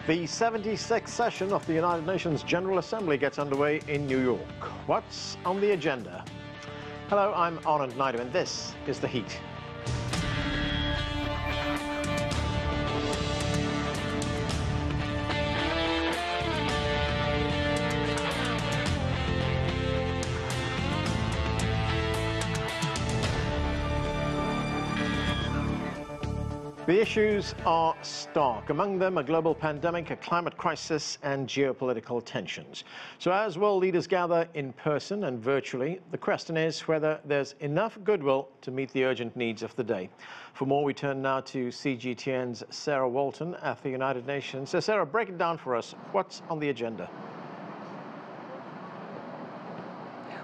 The 76th session of the United Nations General Assembly gets underway in New York. What's on the agenda? Hello, I'm Anand Naidu, and this is The Heat. The issues are stark. Among them, a global pandemic, a climate crisis, and geopolitical tensions. So as world leaders gather in person and virtually, the question is whether there's enough goodwill to meet the urgent needs of the day. For more, we turn now to CGTN's Sarah Walton at the United Nations. So Sarah, break it down for us. What's on the agenda?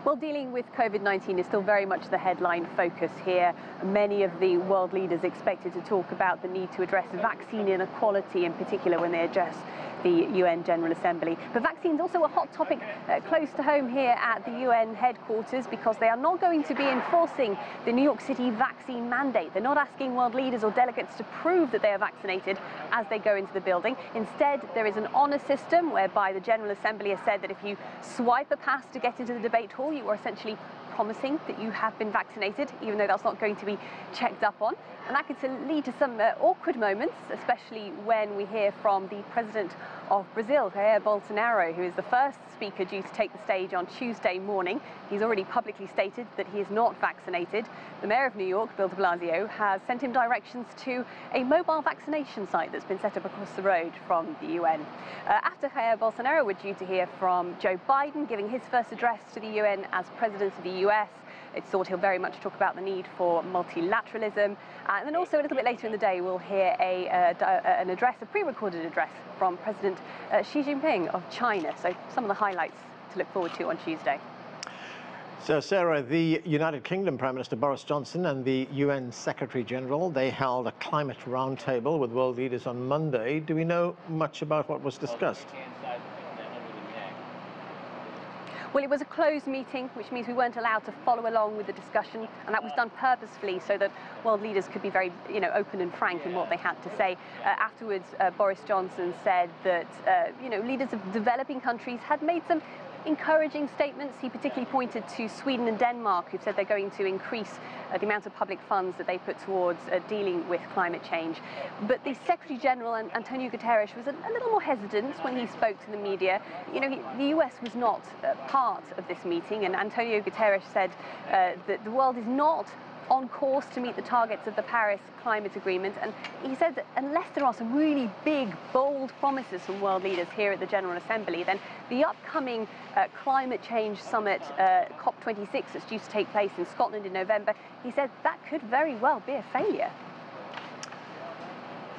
Well, dealing with COVID-19 is still very much the headline focus here. Many of the world leaders expected to talk about the need to address vaccine inequality, in particular when they address the UN General Assembly. But vaccines also a hot topic close to home here at the UN headquarters, because they are not going to be enforcing the New York City vaccine mandate. They're not asking world leaders or delegates to prove that they are vaccinated as they go into the building. Instead, there is an honor system whereby the General Assembly has said that if you swipe a pass to get into the debate hall, you are essentially promising that you have been vaccinated, even though that's not going to be checked up on. And that could lead to some awkward moments, especially when we hear from the president of Brazil, Jair Bolsonaro, who is the first speaker due to take the stage on Tuesday morning. He's already publicly stated that he is not vaccinated. The mayor of New York, Bill de Blasio, has sent him directions to a mobile vaccination site that's been set up across the road from the UN. After Jair Bolsonaro, we're due to hear from Joe Biden giving his first address to the UN as president of the US. It's thought he'll very much talk about the need for multilateralism. And then also a little bit later in the day, we'll hear an address, a pre-recorded address from President Xi Jinping of China. So some of the highlights to look forward to on Tuesday. So, Sarah, the United Kingdom Prime Minister Boris Johnson and the UN Secretary General, they held a climate roundtable with world leaders on Monday. Do we know much about what was discussed? Well, it was a closed meeting, which means we weren't allowed to follow along with the discussion, and that was done purposefully so that world leaders could be very, open and frank in what they had to say. Afterwards, Boris Johnson said that, leaders of developing countries had made some encouraging statements. He particularly pointed to Sweden and Denmark, who've said they're going to increase the amount of public funds that they put towards dealing with climate change. But the Secretary General, Antonio Guterres, was a little more hesitant when he spoke to the media. The US was not part of this meeting, and Antonio Guterres said that the world is not on course to meet the targets of the Paris Climate Agreement. And he said that unless there are some really big, bold promises from world leaders here at the General Assembly, then the upcoming climate change summit, COP26, that's due to take place in Scotland in November, he said that could very well be a failure.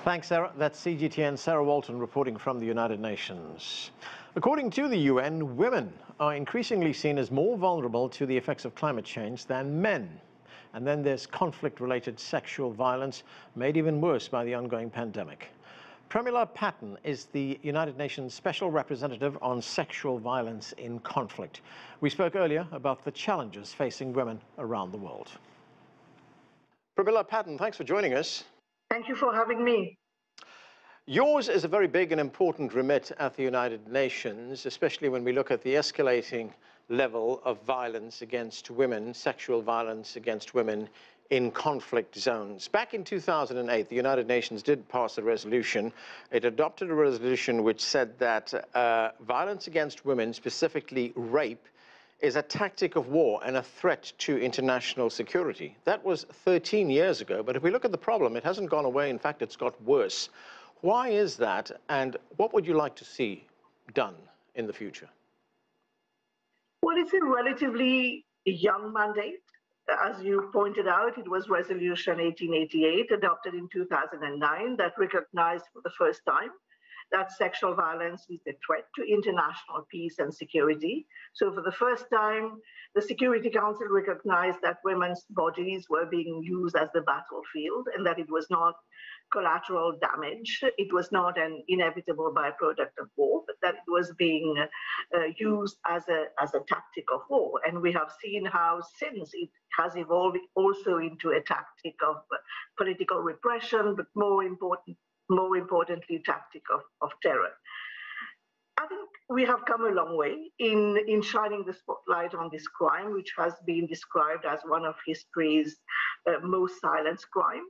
Thanks, Sarah. That's CGTN Sarah Walton reporting from the United Nations. According to the UN, women are increasingly seen as more vulnerable to the effects of climate change than men. And then there's conflict-related sexual violence, made even worse by the ongoing pandemic. Pramila Patten is the United Nations Special Representative on Sexual Violence in Conflict. We spoke earlier about the challenges facing women around the world. Pramila Patten, thanks for joining us. Thank you for having me. Yours is a very big and important remit at the United Nations, especially when we look at the escalating level of violence against women, sexual violence against women in conflict zones. Back in 2008, the United Nations did pass a resolution. It adopted a resolution which said that violence against women, specifically rape, is a tactic of war and a threat to international security. That was 13 years ago, but if we look at the problem, it hasn't gone away. In fact, it's got worse. Why is that, and what would you like to see done in the future? Well, it's a relatively young mandate. As you pointed out, it was Resolution 1888, adopted in 2009, that recognized for the first time that sexual violence is a threat to international peace and security. So for the first time, the Security Council recognized that women's bodies were being used as the battlefield and that it was not collateral damage. It was not an inevitable byproduct of war, but that it was being used as a tactic of war. And we have seen how since it has evolved also into a tactic of political repression, but more important more importantly, tactic of terror. I think we have come a long way in shining the spotlight on this crime, which has been described as one of history's most silenced crime,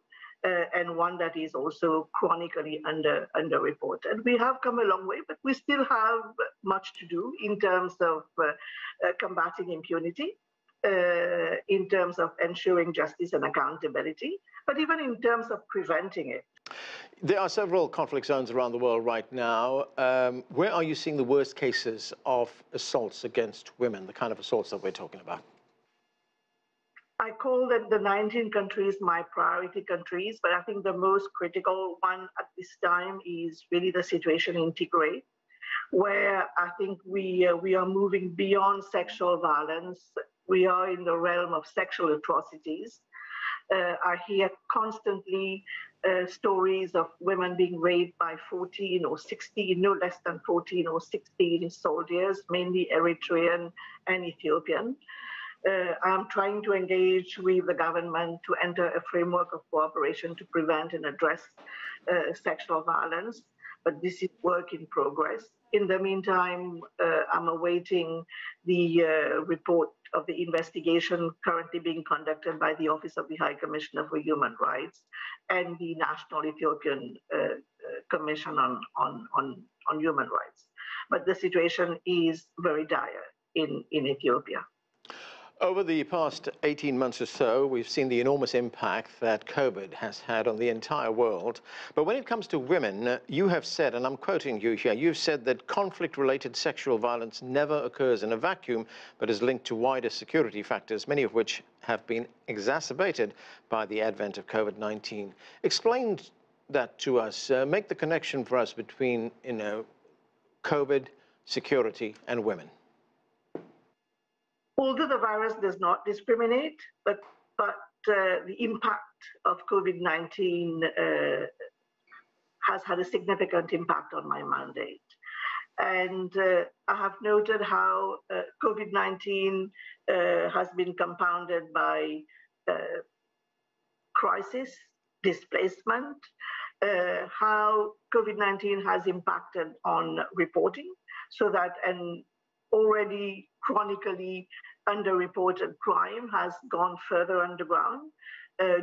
and one that is also chronically underreported. We have come a long way, but we still have much to do in terms of combating impunity, in terms of ensuring justice and accountability, but even in terms of preventing it. There are several conflict zones around the world right now. Where are you seeing the worst cases of assaults against women, the kind of assaults that we're talking about? I call them the 19 countries my priority countries, but I think the most critical one at this time is really the situation in Tigray, where I think we are moving beyond sexual violence. We are in the realm of sexual atrocities. I hear constantly stories of women being raped by 14 or 16, no less than 14 or 16 soldiers, mainly Eritrean and Ethiopian. I'm trying to engage with the government to enter a framework of cooperation to prevent and address sexual violence, but this is work in progress. In the meantime, I'm awaiting the report of the investigation currently being conducted by the Office of the High Commissioner for Human Rights and the National Ethiopian Commission on Human Rights. But the situation is very dire in Ethiopia. Over the past 18 months or so, we've seen the enormous impact that COVID has had on the entire world. But when it comes to women, you have said, and I'm quoting you here, you've said that conflict-related sexual violence never occurs in a vacuum, but is linked to wider security factors, many of which have been exacerbated by the advent of COVID-19. Explain that to us. Make the connection for us between, COVID, security, and women. Although the virus does not discriminate, but the impact of COVID-19 has had a significant impact on my mandate. And I have noted how COVID-19 has been compounded by crisis, displacement, how COVID-19 has impacted on reporting, so that an already chronically underreported crime has gone further underground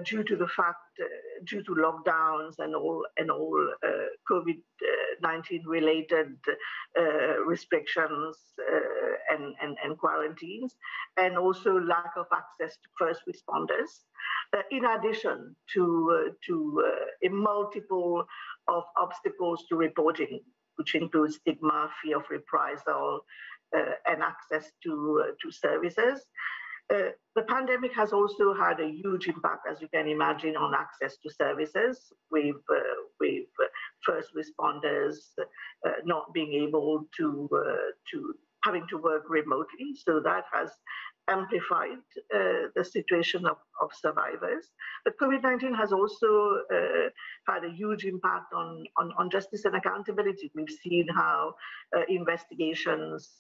due to the fact, due to lockdowns and all COVID-19 related restrictions and quarantines, and also lack of access to first responders, in addition to a multiple of obstacles to reporting, which includes stigma, fear of reprisal, and access to services. The pandemic has also had a huge impact, as you can imagine, on access to services, with first responders not being able to having to work remotely. So that has amplified the situation of survivors. But COVID-19 has also had a huge impact on justice and accountability. We've seen how investigations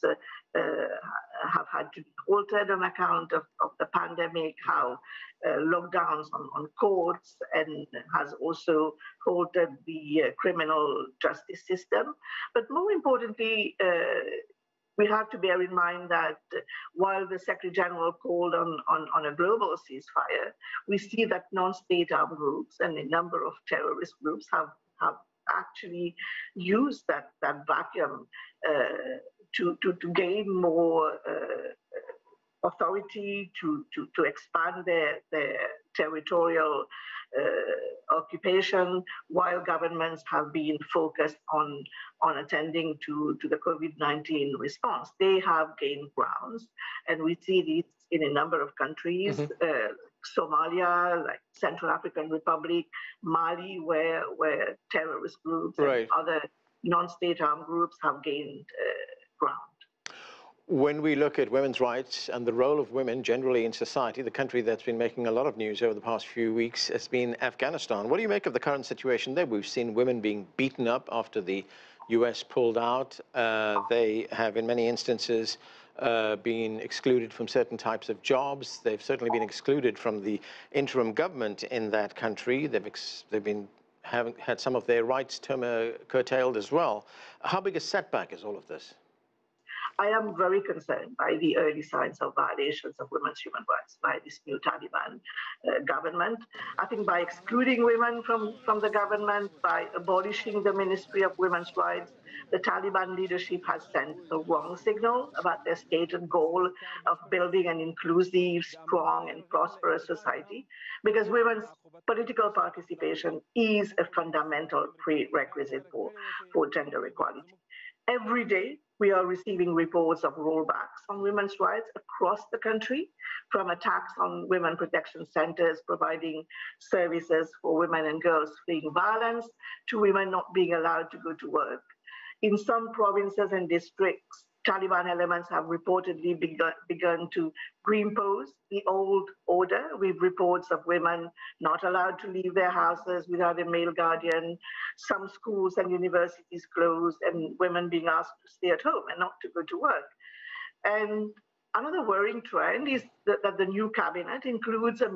have had to be altered on account of the pandemic, how lockdowns on courts and has also altered the criminal justice system. But more importantly, we have to bear in mind that while the Secretary General called on a global ceasefire, we see that non-state armed groups and a number of terrorist groups have actually used that vacuum to gain more authority, to expand their territorial occupation, while governments have been focused on attending to the COVID-19 response. They have gained grounds, and we see this in a number of countries, Somalia, like Central African Republic, Mali, where terrorist groups and other non-state armed groups have gained ground. When we look at women's rights and the role of women generally in society, the country that's been making a lot of news over the past few weeks has been Afghanistan. What do you make of the current situation there? We've seen women being beaten up after the US pulled out. They have, in many instances, been excluded from certain types of jobs. They've certainly been excluded from the interim government in that country. They've been have had some of their rights curtailed as well. How big a setback is all of this? I am very concerned by the early signs of violations of women's human rights by this new Taliban government. I think by excluding women from the government, by abolishing the Ministry of Women's Rights, the Taliban leadership has sent a wrong signal about their stated goal of building an inclusive, strong, and prosperous society, because women's political participation is a fundamental prerequisite for gender equality. Every day, we are receiving reports of rollbacks on women's rights across the country, from attacks on women protection centers providing services for women and girls fleeing violence, to women not being allowed to go to work. In some provinces and districts, Taliban elements have reportedly begun to reimpose the old order, with reports of women not allowed to leave their houses without a male guardian, some schools and universities closed, and women being asked to stay at home and not to go to work. And another worrying trend is that the new cabinet includes a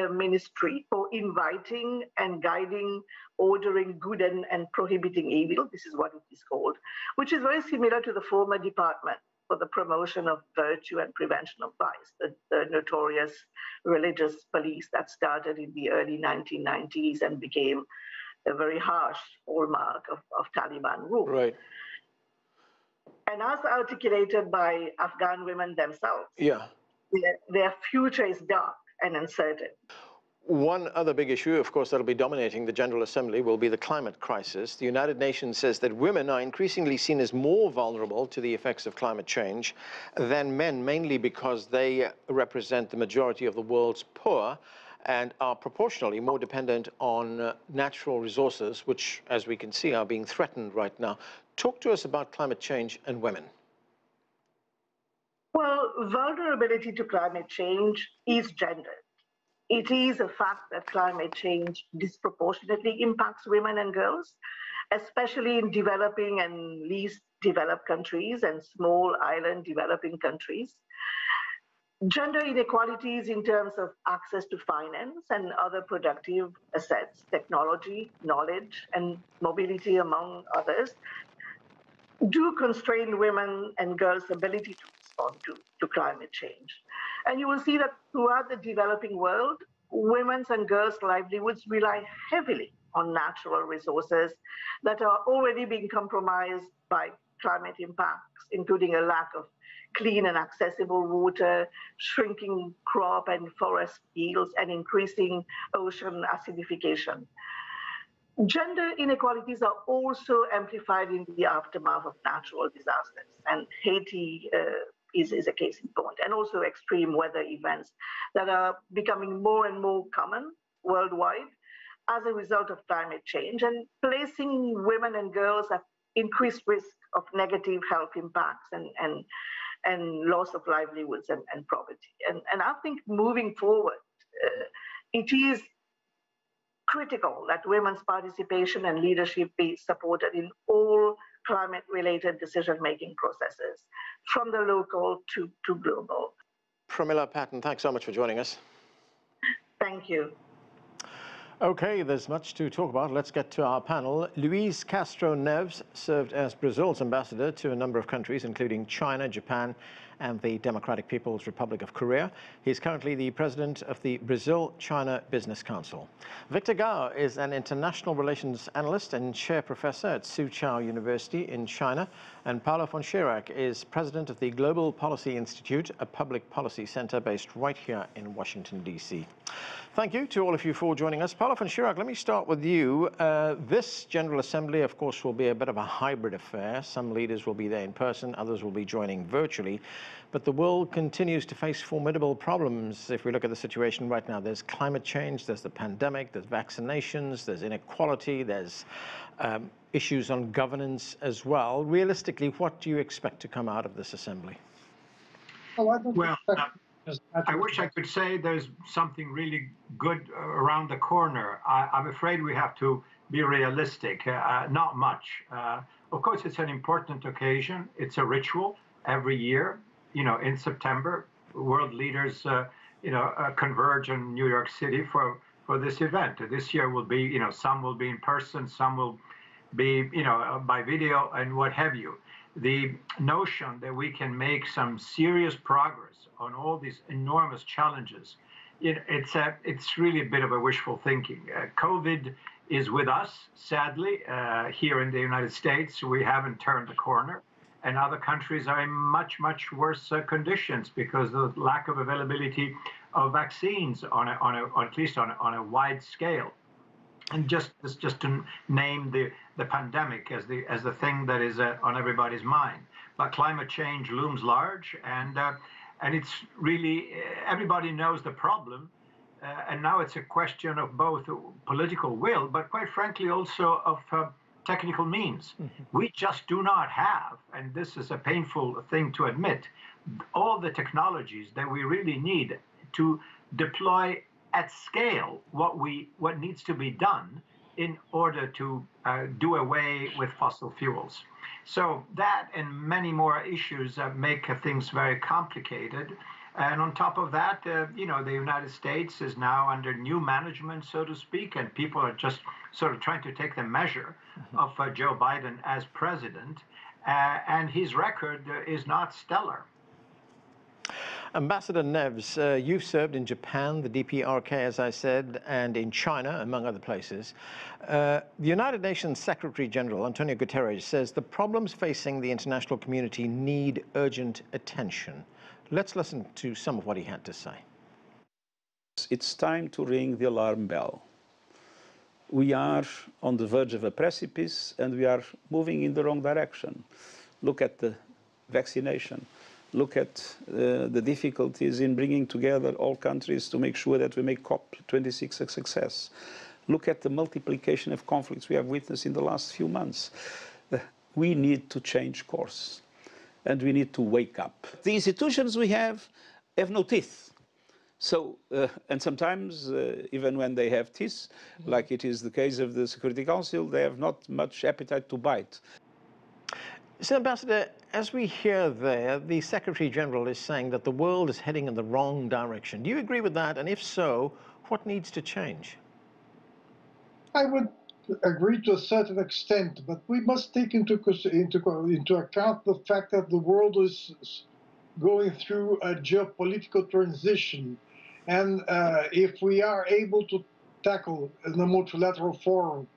ministry for inviting and guiding, ordering good and prohibiting evil. This is what it is called, which is very similar to the former department for the promotion of virtue and prevention of vice, the notorious religious police that started in the early 1990s and became a very harsh hallmark of Taliban rule. Right. And as articulated by Afghan women themselves, their future is dark and uncertain. One other big issue, of course, that'll be dominating the General Assembly will be the climate crisis. The United Nations says that women are increasingly seen as more vulnerable to the effects of climate change than men, mainly because they represent the majority of the world's poor and are proportionally more dependent on natural resources, which, as we can see, are being threatened right now. Talk to us about climate change and women. Well, vulnerability to climate change is gendered. It is a fact that climate change disproportionately impacts women and girls, especially in developing and least developed countries and small island developing countries. Gender inequalities in terms of access to finance and other productive assets, technology, knowledge, and mobility, among others, do constrain women and girls' ability to respond to climate change. And you will see that throughout the developing world, women's and girls' livelihoods rely heavily on natural resources that are already being compromised by climate impacts, including a lack of clean and accessible water, shrinking crop and forest yields, and increasing ocean acidification. Gender inequalities are also amplified in the aftermath of natural disasters, and Haiti is a case in point, and also extreme weather events that are becoming more and more common worldwide as a result of climate change, and placing women and girls at increased risk of negative health impacts and loss of livelihoods and poverty. And I think moving forward, it is critical that women's participation and leadership be supported in all climate-related decision-making processes, from the local to global. Pramila Patten, thanks so much for joining us. Thank you. Okay, there's much to talk about. Let's get to our panel. Luiz Castro Neves served as Brazil's ambassador to a number of countries, including China, Japan, and the Democratic People's Republic of Korea. He's currently the president of the Brazil-China Business Council. Victor Gao is an international relations analyst and chair professor at Soochow University in China. And Paulo von Schirach is president of the Global Policy Institute, a public policy center based right here in Washington, D.C. Thank you to all of you for joining us. Paulo von Schirach, let me start with you. This General Assembly, of course, will be a bit of a hybrid affair. Some leaders will be there in person, others will be joining virtually. But the world continues to face formidable problems. If we look at the situation right now, there's climate change, there's the pandemic, there's vaccinations, there's inequality, there's issues on governance as well. Realistically, what do you expect to come out of this assembly? Well, I wish I could say there's something really good around the corner. I'm afraid we have to be realistic. Not much. Of course, it's an important occasion. It's a ritual every year. You know, in September, world leaders, converge in New York City for for this event. This year will be, some will be in person, some will be, by video and what have you. The notion that we can make some serious progress on all these enormous challenges, it's really a bit of a wishful thinking. COVID is with us, sadly, here in the United States. We haven't turned the corner, and other countries are in much, much worse conditions because of the lack of availability of vaccines at least on a wide scale. And just to name the pandemic as the thing that is on everybody's mind. But climate change looms large, and it's really, everybody knows the problem, and now it's a question of both political will, but quite frankly also of technical means. We just do not have, and this is a painful thing to admit, all the technologies that we really need to deploy at scale what needs to be done in order to do away with fossil fuels. So that and many more issues make things very complicated. And on top of that, the United States is now under new management, so to speak, and people are just sort of trying to take the measure of Joe Biden as president, and his record is not stellar. Ambassador Neves, you've served in Japan, the DPRK, as I said, and in China, among other places. The United Nations Secretary General, Antonio Guterres, says the problems facing the international community need urgent attention. Let's listen to some of what he had to say. It's time to ring the alarm bell. We are on the verge of a precipice, and we are moving in the wrong direction. Look at the vaccination. Look at the difficulties in bringing together all countries to make sure that we make COP26 a success. Look at the multiplication of conflicts we have witnessed in the last few months. We need to change course, and we need to wake up. The institutions we have no teeth. So, and sometimes, even when they have teeth, like it is the case of the Security Council, they have not much appetite to bite. So, Ambassador, as we hear there, the Secretary General is saying that the world is heading in the wrong direction. Do you agree with that? And if so, what needs to change? I would agree to a certain extent, but we must take into account the fact that the world is going through a geopolitical transition. And if we are able to tackle in a multilateral forum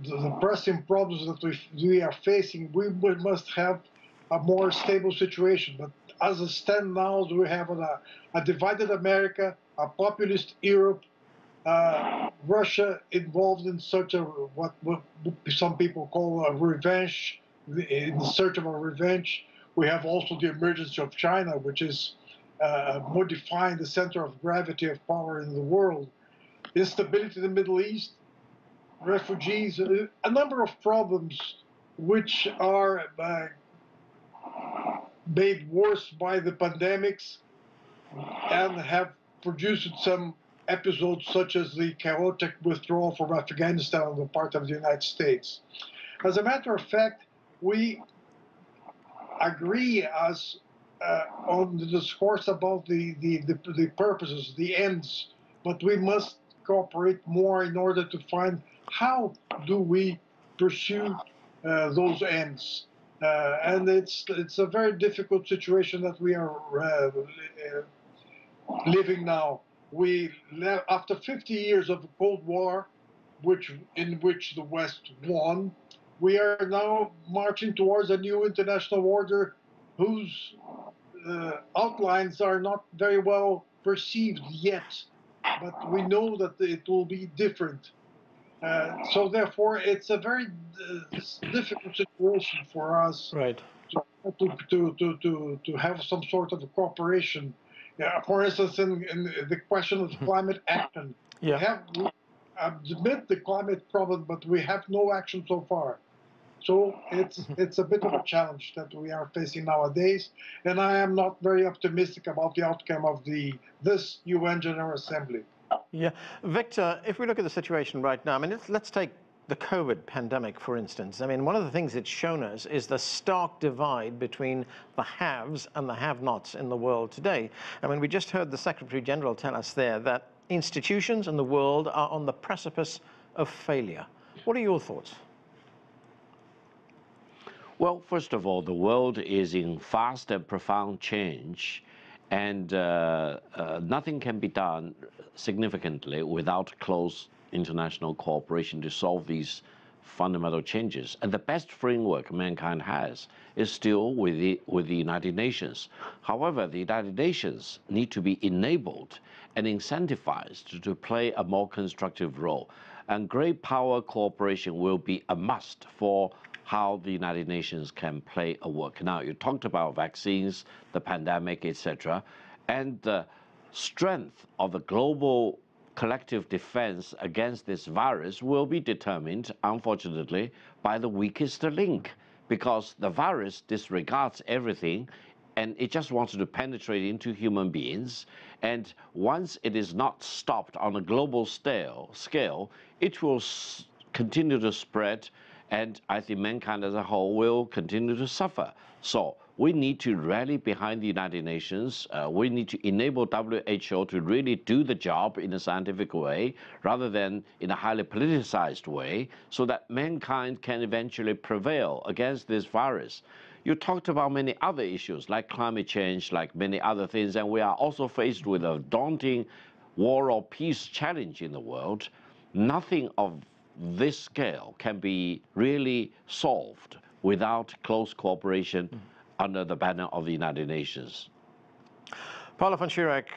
the pressing problems that we are facing, we must have a more stable situation. But as it stands now, we have a divided America, a populist Europe, Russia involved in such a what some people call a revenge, in search of a revenge. We have also the emergence of China, which is modifying the center of gravity of power in the world. Instability in the Middle East, refugees, a number of problems which are made worse by the pandemics and have produced some episodes such as the chaotic withdrawal from Afghanistan on the part of the United States. As a matter of fact, we agree on the discourse about the purposes, the ends, but we must cooperate more in order to find how do we pursue those ends. And it's a very difficult situation that we are living now. After 50 years of the Cold War, in which the West won, we are now marching towards a new international order whose outlines are not very well perceived yet, but we know that it will be different. So therefore, it's a very difficult situation for us, right, to have some sort of cooperation. For instance, in the question of climate action, we admit the climate problem, but we have no action so far. So it's a bit of a challenge that we are facing nowadays, and I am not very optimistic about the outcome of this UN General Assembly. Yeah, Victor, if we look at the situation right now, I mean, let's take the COVID pandemic, for instance. I mean, one of the things it's shown us is the stark divide between the haves and the have-nots in the world today. I mean, we just heard the Secretary General tell us there that institutions in the world are on the precipice of failure. What are your thoughts? Well, first of all, the world is in fast and profound change, and nothing can be done significantly without close international cooperation to solve these fundamental changes. And the best framework mankind has is still with the United Nations. However, the United Nations need to be enabled and incentivized to play a more constructive role. And great power cooperation will be a must for how the United Nations can play a work. Now, you talked about vaccines, the pandemic, etc., and the strength of the global collective defense against this virus will be determined, unfortunately, by the weakest link, because the virus disregards everything and it just wants to penetrate into human beings. And once it is not stopped on a global scale, it will continue to spread, and I think mankind as a whole will continue to suffer. So we need to rally behind the United Nations. We need to enable WHO to really do the job in a scientific way rather than in a highly politicized way, so that mankind can eventually prevail against this virus. You talked about many other issues like climate change, like many other things, and we are also faced with a daunting war or peace challenge in the world. Nothing of this scale can be really solved without close cooperation under the banner of the United Nations. Paula von Schirach,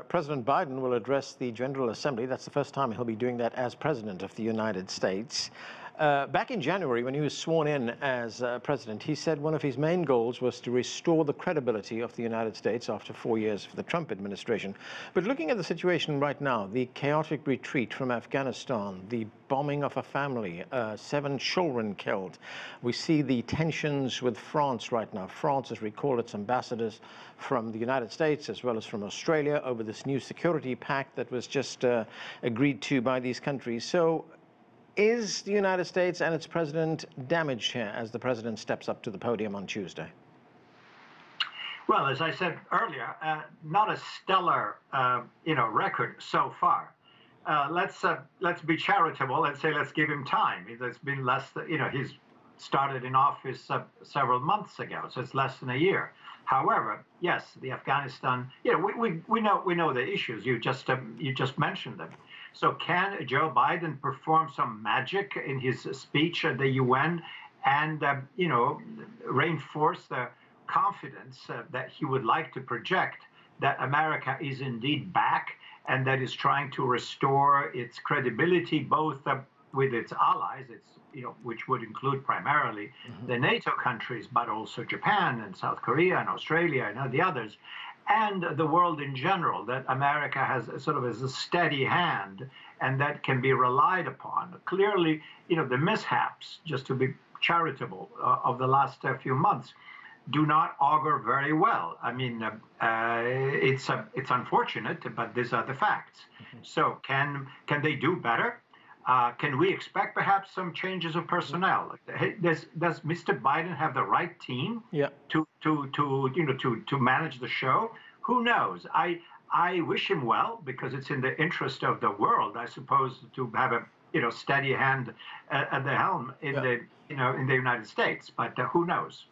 President Biden will address the General Assembly. That's the first time he'll be doing that as President of the United States. Back in January, when he was sworn in as president, he said one of his main goals was to restore the credibility of the United States after 4 years of the Trump administration. But looking at the situation right now, the chaotic retreat from Afghanistan, the bombing of a family, 7 children killed. We see the tensions with France right now. France has recalled its ambassadors from the United States as well as from Australia over this new security pact that was just agreed to by these countries. So is the United States and its president damaged here as the president steps up to the podium on Tuesday? Well, as I said earlier, not a stellar, record so far. Let's be charitable and say let's give him time. It's been less than, he's started in office several months ago, so it's less than a year. However, yes, the Afghanistan, we know the issues. You just mentioned them. So can Joe Biden perform some magic in his speech at the UN and, reinforce the confidence that he would like to project that America is indeed back and that is trying to restore its credibility both with its allies, which would include primarily the NATO countries, but also Japan and South Korea and Australia and the others, and the world in general, that America has sort of as a steady hand and that can be relied upon. Clearly, the mishaps, just to be charitable, of the last few months do not augur very well. I mean, it's unfortunate, but these are the facts. So can they do better? Can we expect perhaps some changes of personnel? Does Mr. Biden have the right team to manage the show? Who knows? I wish him well because it's in the interest of the world, I suppose, to have a steady hand at the helm in the United States. But who knows?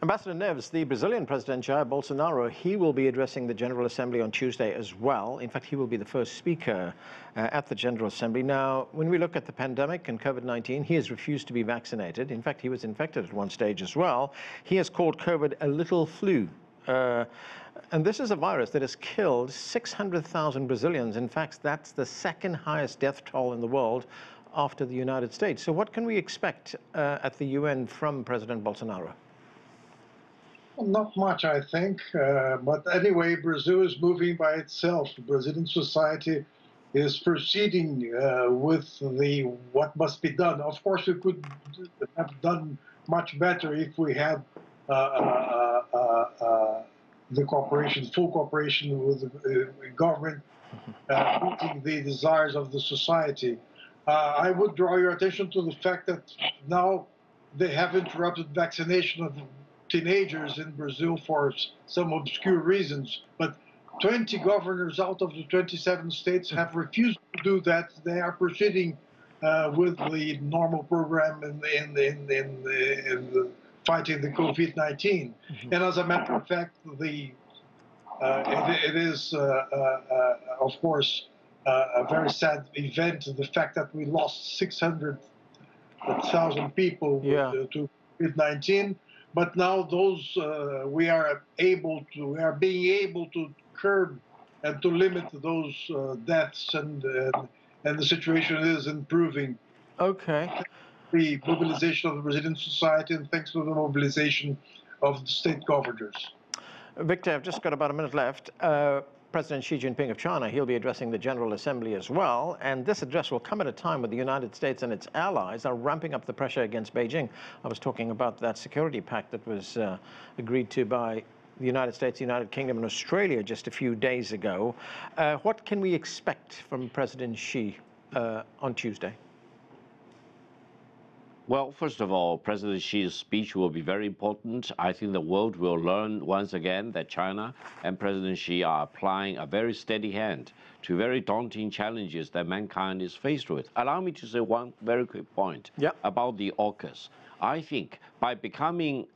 Ambassador Neves, the Brazilian President Jair Bolsonaro, he will be addressing the General Assembly on Tuesday as well. In fact, he will be the first speaker at the General Assembly. Now, when we look at the pandemic and COVID-19, he has refused to be vaccinated. In fact, he was infected at one stage as well. He has called COVID a little flu. And this is a virus that has killed 600,000 Brazilians. In fact, that's the second highest death toll in the world after the United States. So what can we expect at the UN from President Bolsonaro? Not much, I think. But anyway, Brazil is moving by itself. Brazilian society is proceeding with what must be done. Of course, we could have done much better if we had the full cooperation with the government, meeting the desires of the society. I would draw your attention to the fact that now they have interrupted vaccination of teenagers in Brazil for some obscure reasons, but 20 governors out of the 27 states have refused to do that. They are proceeding with the normal program in fighting the COVID-19. And as a matter of fact, it is, of course, a very sad event, the fact that we lost 600,000 people to COVID-19. But now those we are being able to curb and to limit those deaths, and the situation is improving. Okay. The mobilization of the Brazilian society, and thanks to the mobilization of the state governors. Victor, I've just got about a minute left. President Xi Jinping of China, he'll be addressing the General Assembly as well, and this address will come at a time when the United States and its allies are ramping up the pressure against Beijing. I was talking about that security pact that was agreed to by the United States, the United Kingdom and Australia just a few days ago. What can we expect from President Xi on Tuesday? Well, first of all, President Xi's speech will be very important. I think the world will learn once again that China and President Xi are applying a very steady hand to very daunting challenges that mankind is faced with. Allow me to say one very quick point about the AUKUS. I think by becoming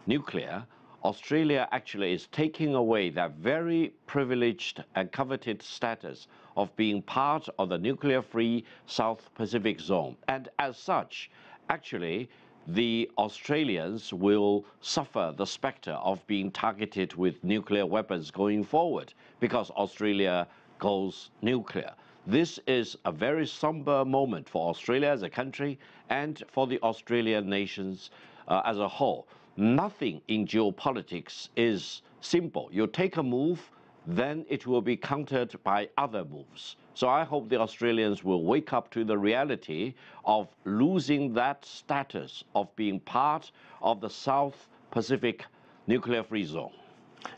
nuclear, Australia actually is taking away that very privileged and coveted status of being part of the nuclear-free South Pacific zone. And as such, actually, the Australians will suffer the specter of being targeted with nuclear weapons going forward because Australia goes nuclear. This is a very somber moment for Australia as a country and for the Australian nations as a whole. Nothing in geopolitics is simple. You take a move, then it will be countered by other moves. So I hope the Australians will wake up to the reality of losing that status of being part of the South Pacific nuclear-free zone.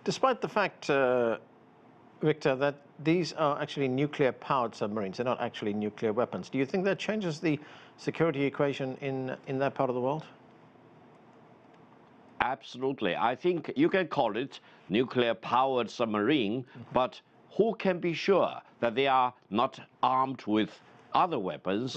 Despite the fact, Victor, that these are actually nuclear-powered submarines, they're not actually nuclear weapons, do you think that changes the security equation in that part of the world? Absolutely. I think you can call it nuclear-powered submarine, but who can be sure that they are not armed with other weapons,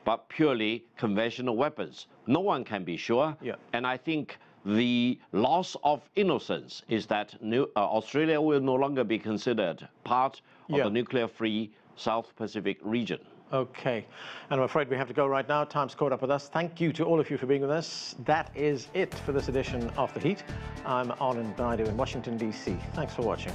but purely conventional weapons? No one can be sure. And I think the loss of innocence is that Australia will no longer be considered part of the nuclear-free South Pacific region. Okay, and I'm afraid we have to go right now. Time's caught up with us. Thank you to all of you for being with us. That is it for this edition of The Heat. I'm Anand Naidu in Washington, D.C. Thanks for watching.